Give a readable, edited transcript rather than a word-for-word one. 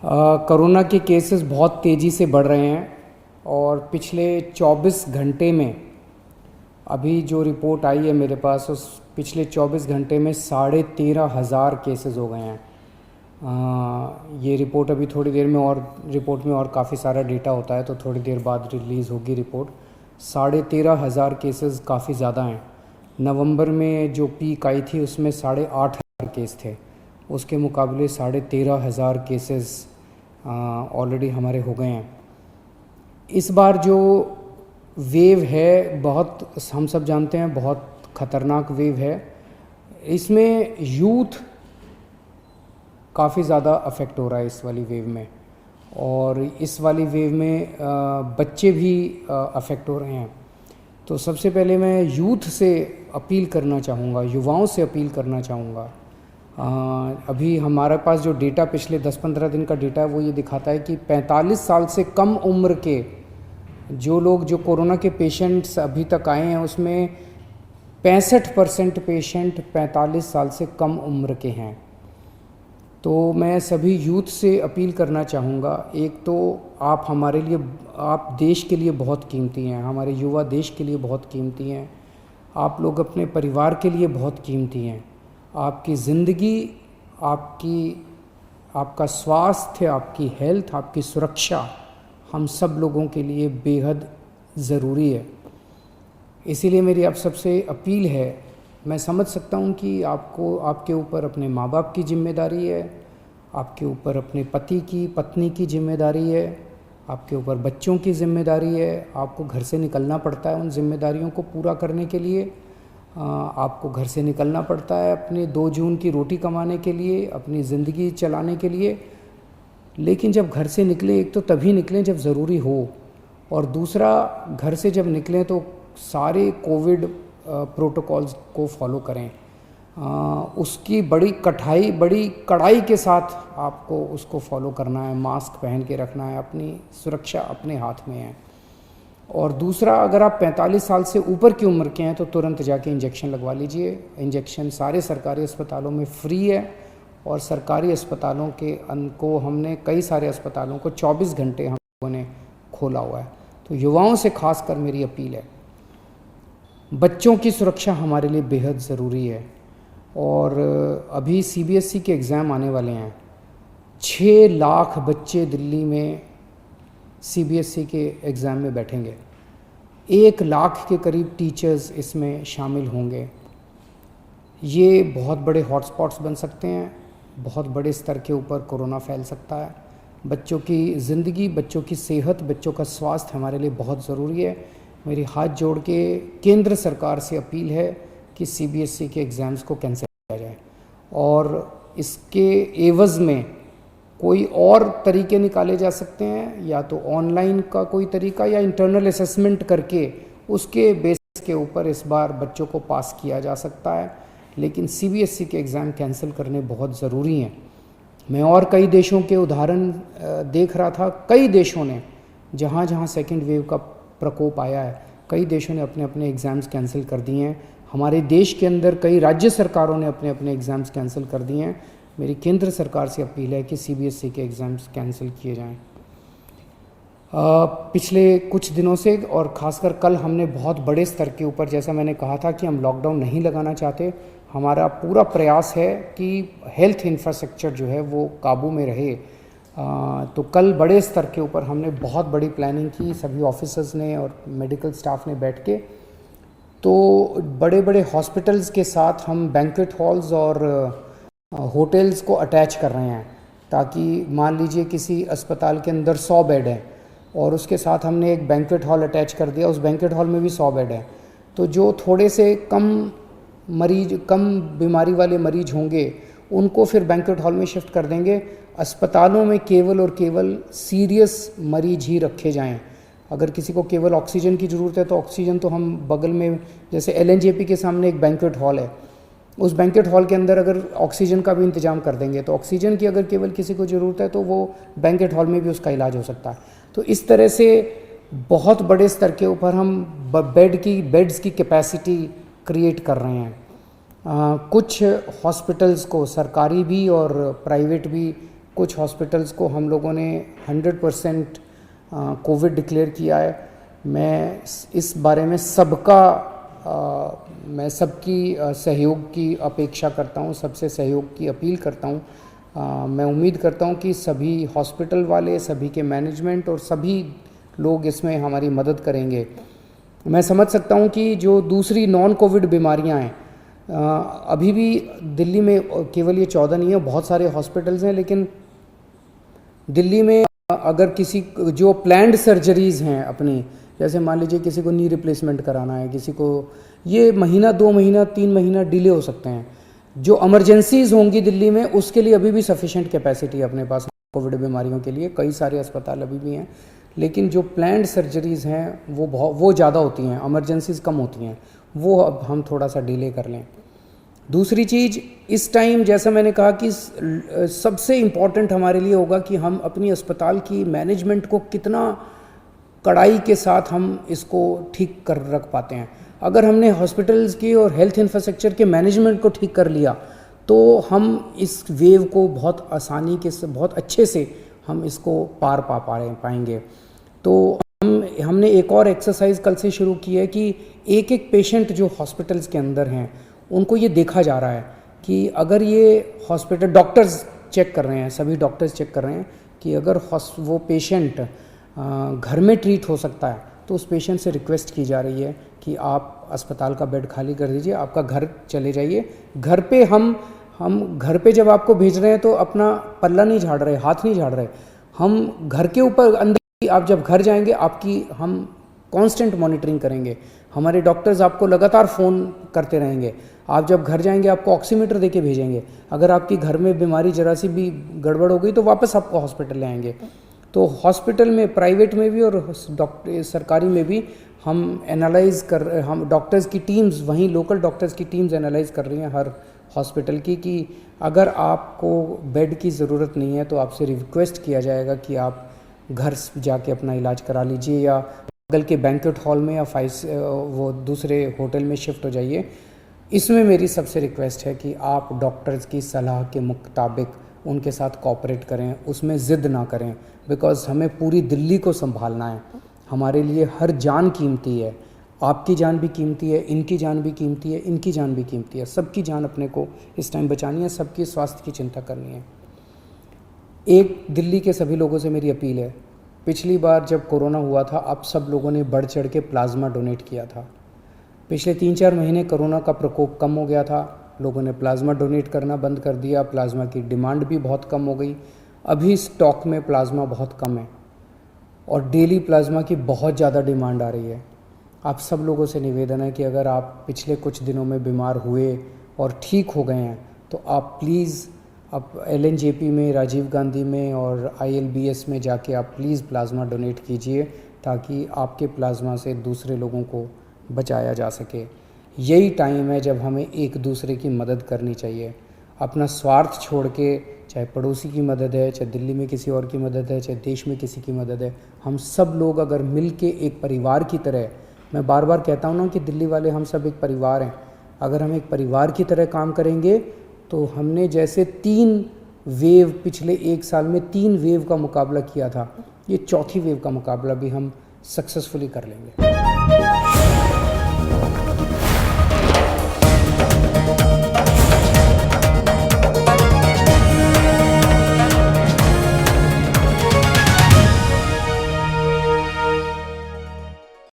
Corona के cases बहुत तेज़ी से बढ़ रहे हैं और पिछले 24 घंटे में अभी जो रिपोर्ट आई है मेरे पास, उस पिछले 24 घंटे में 13,500 केसेस हो गए हैं। ये रिपोर्ट अभी थोड़ी देर में, और रिपोर्ट में और काफ़ी सारा डेटा होता है तो थोड़ी देर बाद रिलीज़ होगी रिपोर्ट। 13,500 केसेस काफ़ी ज़्यादा हैं। नवंबर में जो पीक आई थी उसमें 8,500 केस थे, उसके मुकाबले 13,500 केसेस ऑलरेडी हमारे हो गए हैं। इस बार जो वेव है, बहुत हम सब जानते हैं बहुत ख़तरनाक वेव है। इसमें यूथ काफ़ी ज़्यादा अफेक्ट हो रहा है इस वाली वेव में, और इस वाली वेव में बच्चे भी अफेक्ट हो रहे हैं। तो सबसे पहले मैं यूथ से अपील करना चाहूँगा, युवाओं से अपील करना चाहूँगा। अभी हमारे पास जो डेटा पिछले 10-15 दिन का डेटा है वो ये दिखाता है कि 45 साल से कम उम्र के जो लोग, जो कोरोना के पेशेंट्स अभी तक आए हैं, उसमें 65% पेशेंट 45 साल से कम उम्र के हैं। तो मैं सभी यूथ से अपील करना चाहूँगा, एक तो आप हमारे लिए, आप देश के लिए बहुत कीमती हैं, हमारे युवा देश के लिए बहुत कीमती हैं, आप लोग अपने परिवार के लिए बहुत कीमती हैं। आपकी ज़िंदगी, आपका स्वास्थ्य, आपकी हेल्थ, आपकी सुरक्षा हम सब लोगों के लिए बेहद ज़रूरी है। इसीलिए मेरी आप सबसे अपील है, मैं समझ सकता हूँ कि आपको, आपके ऊपर अपने माँ बाप की जिम्मेदारी है, आपके ऊपर अपने पति की, पत्नी की जिम्मेदारी है, आपके ऊपर बच्चों की जिम्मेदारी है, आपको घर से निकलना पड़ता है उन जिम्मेदारियों को पूरा करने के लिए। आपको घर से निकलना पड़ता है अपने 2 जून की रोटी कमाने के लिए, अपनी ज़िंदगी चलाने के लिए। लेकिन जब घर से निकलें, एक तो तभी निकलें जब ज़रूरी हो, और दूसरा घर से जब निकलें तो सारे कोविड प्रोटोकॉल्स को फॉलो करें। उसकी बड़ी कड़ाई के साथ आपको उसको फॉलो करना है, मास्क पहन के रखना है, अपनी सुरक्षा अपने हाथ में है। और दूसरा, अगर आप 45 साल से ऊपर की उम्र के हैं तो तुरंत जाके इंजेक्शन लगवा लीजिए। इंजेक्शन सारे सरकारी अस्पतालों में फ्री है, और सरकारी अस्पतालों को हमने, कई सारे अस्पतालों को 24 घंटे हम लोगों ने खोला हुआ है। तो युवाओं से खासकर मेरी अपील है, बच्चों की सुरक्षा हमारे लिए बेहद ज़रूरी है। और अभी CBSE के एग्ज़ाम आने वाले हैं। 6 लाख बच्चे दिल्ली में CBSE के एग्ज़ाम में बैठेंगे। 1 लाख के करीब टीचर्स इसमें शामिल होंगे। ये बहुत बड़े हॉटस्पॉट्स बन सकते हैं, बहुत बड़े स्तर के ऊपर कोरोना फैल सकता है। बच्चों की ज़िंदगी, बच्चों की सेहत, बच्चों का स्वास्थ्य हमारे लिए बहुत ज़रूरी है। मेरी हाथ जोड़ के केंद्र सरकार से अपील है कि CBSE के एग्ज़ाम्स को कैंसिल किया जाए, और इसके एवज़ में कोई और तरीके निकाले जा सकते हैं, या तो ऑनलाइन का कोई तरीका, या इंटरनल असेसमेंट करके उसके बेसिस के ऊपर इस बार बच्चों को पास किया जा सकता है। लेकिन CBSE के एग्ज़ाम कैंसिल करने बहुत ज़रूरी हैं। मैं और कई देशों के उदाहरण देख रहा था, कई देशों ने, जहाँ जहाँ सेकेंड वेव का प्रकोप आया है, कई देशों ने अपने अपने एग्ज़ाम्स कैंसिल कर दिए हैं। हमारे देश के अंदर कई राज्य सरकारों ने अपने अपने एग्ज़ाम्स कैंसिल कर दिए हैं। मेरी केंद्र सरकार से अपील है कि CBSE के एग्ज़ाम्स कैंसिल किए जाएं। पिछले कुछ दिनों से, और ख़ासकर कल, हमने बहुत बड़े स्तर के ऊपर, जैसा मैंने कहा था कि हम लॉकडाउन नहीं लगाना चाहते, हमारा पूरा प्रयास है कि हेल्थ इंफ्रास्ट्रक्चर जो है वो काबू में रहे। तो कल बड़े स्तर के ऊपर हमने बहुत बड़ी प्लानिंग की, सभी ऑफिसर्स ने और मेडिकल स्टाफ ने बैठ के। तो बड़े बड़े हॉस्पिटल्स के साथ हम बैंक्वेट हॉल्स और होटल्स को अटैच कर रहे हैं, ताकि मान लीजिए किसी अस्पताल के अंदर 100 बेड हैं और उसके साथ हमने एक बैंक्वेट हॉल अटैच कर दिया, उस बैंक्वेट हॉल में भी 100 बेड हैं। तो जो थोड़े से कम बीमारी वाले मरीज होंगे उनको फिर बैंक्वेट हॉल में शिफ्ट कर देंगे। अस्पतालों में केवल और केवल सीरियस मरीज ही रखे जाएं। अगर किसी को केवल ऑक्सीजन की ज़रूरत है तो ऑक्सीजन तो हम बगल में, जैसे LNJP के सामने एक बैंक्वेट हॉल है, उस बैंक्वेट हॉल के अंदर अगर ऑक्सीजन का भी इंतजाम कर देंगे तो ऑक्सीजन की अगर केवल किसी को ज़रूरत है तो वो बैंक्वेट हॉल में भी उसका इलाज हो सकता है। तो इस तरह से बहुत बड़े स्तर के ऊपर हम बेड्स की कैपेसिटी क्रिएट कर रहे हैं। कुछ हॉस्पिटल्स को, सरकारी भी और प्राइवेट भी, कुछ हॉस्पिटल्स को हम लोगों ने 100% कोविड डिक्लेयर किया है। मैं इस बारे में मैं सबकी सहयोग की अपेक्षा करता हूँ, सबसे सहयोग की अपील करता हूँ। मैं उम्मीद करता हूँ कि सभी हॉस्पिटल वाले, सभी के मैनेजमेंट और सभी लोग इसमें हमारी मदद करेंगे। मैं समझ सकता हूँ कि जो दूसरी नॉन कोविड बीमारियाँ हैं, अभी भी दिल्ली में केवल ये 14 नहीं है, बहुत सारे हॉस्पिटल्स हैं, लेकिन दिल्ली में अगर किसी जो प्लान्ड सर्जरीज़ हैं अपनी, जैसे मान लीजिए किसी को नी रिप्लेसमेंट कराना है, किसी को, ये महीना 2 महीना 3 महीना डिले हो सकते हैं। जो इमरजेंसीज़ होंगी दिल्ली में, उसके लिए अभी भी सफिशेंट कैपेसिटी अपने पास कोविड बीमारियों के लिए, कई सारे अस्पताल अभी भी हैं। लेकिन जो प्लान्ड सर्जरीज़ हैं वो ज़्यादा होती हैं, इमरजेंसीज़ कम होती हैं, वो अब हम थोड़ा सा डिले कर लें। दूसरी चीज़, इस टाइम जैसा मैंने कहा कि सबसे इम्पॉर्टेंट हमारे लिए होगा कि हम अपनी अस्पताल की मैनेजमेंट को कितना कड़ाई के साथ हम इसको ठीक कर रख पाते हैं। अगर हमने हॉस्पिटल्स की और हेल्थ इंफ्रास्ट्रक्चर के मैनेजमेंट को ठीक कर लिया तो हम इस वेव को बहुत आसानी के से, बहुत अच्छे से हम इसको पार पाएंगे। तो हमने एक और एक्सरसाइज कल से शुरू की है कि एक एक पेशेंट जो हॉस्पिटल्स के अंदर हैं उनको ये देखा जा रहा है कि अगर ये हॉस्पिटल, डॉक्टर्स चेक कर रहे हैं, सभी डॉक्टर्स चेक कर रहे हैं कि अगर वो पेशेंट घर में ट्रीट हो सकता है तो उस पेशेंट से रिक्वेस्ट की जा रही है कि आप अस्पताल का बेड खाली कर दीजिए, आपका घर चले जाइए। घर पे हम घर पे जब आपको भेज रहे हैं तो अपना पल्ला नहीं झाड़ रहे, हाथ नहीं झाड़ रहे, हम घर के ऊपर अंदर, आप जब घर जाएंगे आपकी हम कांस्टेंट मॉनिटरिंग करेंगे, हमारे डॉक्टर्स आपको लगातार फ़ोन करते रहेंगे। आप जब घर जाएंगे आपको ऑक्सीमीटर देके भेजेंगे, अगर आपकी घर में बीमारी जरा सी भी गड़बड़ हो गई तो वापस आपको हॉस्पिटल ले आएंगे। तो हॉस्पिटल में, प्राइवेट में भी और सरकारी में भी हम डॉक्टर्स की टीम्स, वहीं लोकल डॉक्टर्स की टीम्स एनालाइज कर रही हैं हर हॉस्पिटल की, कि अगर आपको बेड की ज़रूरत नहीं है तो आपसे रिक्वेस्ट किया जाएगा कि आप घर जाके अपना इलाज करा लीजिए, या बगल के बैंक्वेट हॉल में या वो दूसरे होटल में शिफ्ट हो जाइए। इसमें मेरी सबसे रिक्वेस्ट है कि आप डॉक्टर्स की सलाह के मुताबिक उनके साथ कोऑपरेट करें, उसमें ज़िद ना करें, बिकॉज़ हमें पूरी दिल्ली को संभालना है। हमारे लिए हर जान कीमती है, आपकी जान भी कीमती है, इनकी जान भी कीमती है, इनकी जान भी कीमती है, सबकी जान अपने को इस टाइम बचानी है, सबकी स्वास्थ्य की चिंता करनी है। एक दिल्ली के सभी लोगों से मेरी अपील है, पिछली बार जब कोरोना हुआ था आप सब लोगों ने बढ़ चढ़ के प्लाज्मा डोनेट किया था। पिछले 3-4 महीने कोरोना का प्रकोप कम हो गया था, लोगों ने प्लाज्मा डोनेट करना बंद कर दिया, प्लाज्मा की डिमांड भी बहुत कम हो गई। अभी स्टॉक में प्लाज्मा बहुत कम है और डेली प्लाज्मा की बहुत ज़्यादा डिमांड आ रही है। आप सब लोगों से निवेदन है कि अगर आप पिछले कुछ दिनों में बीमार हुए और ठीक हो गए हैं तो आप प्लीज़ आप LNJP में, राजीव गांधी में और ILBS में जाके आप प्लीज़ प्लाज्मा डोनेट कीजिए, ताकि आपके प्लाज्मा से दूसरे लोगों को बचाया जा सके। यही टाइम है जब हमें एक दूसरे की मदद करनी चाहिए। अपना स्वार्थ छोड़ के, चाहे पड़ोसी की मदद है, चाहे दिल्ली में किसी और की मदद है, चाहे देश में किसी की मदद है, हम सब लोग अगर मिल के एक परिवार की तरह, मैं बार बार कहता हूँ ना कि दिल्ली वाले हम सब एक परिवार हैं, अगर हम एक परिवार की तरह काम करेंगे तो हमने जैसे 3 वेव, पिछले 1 साल में 3 वेव का मुकाबला किया था, ये चौथी वेव का मुकाबला भी हम सक्सेसफुली कर लेंगे।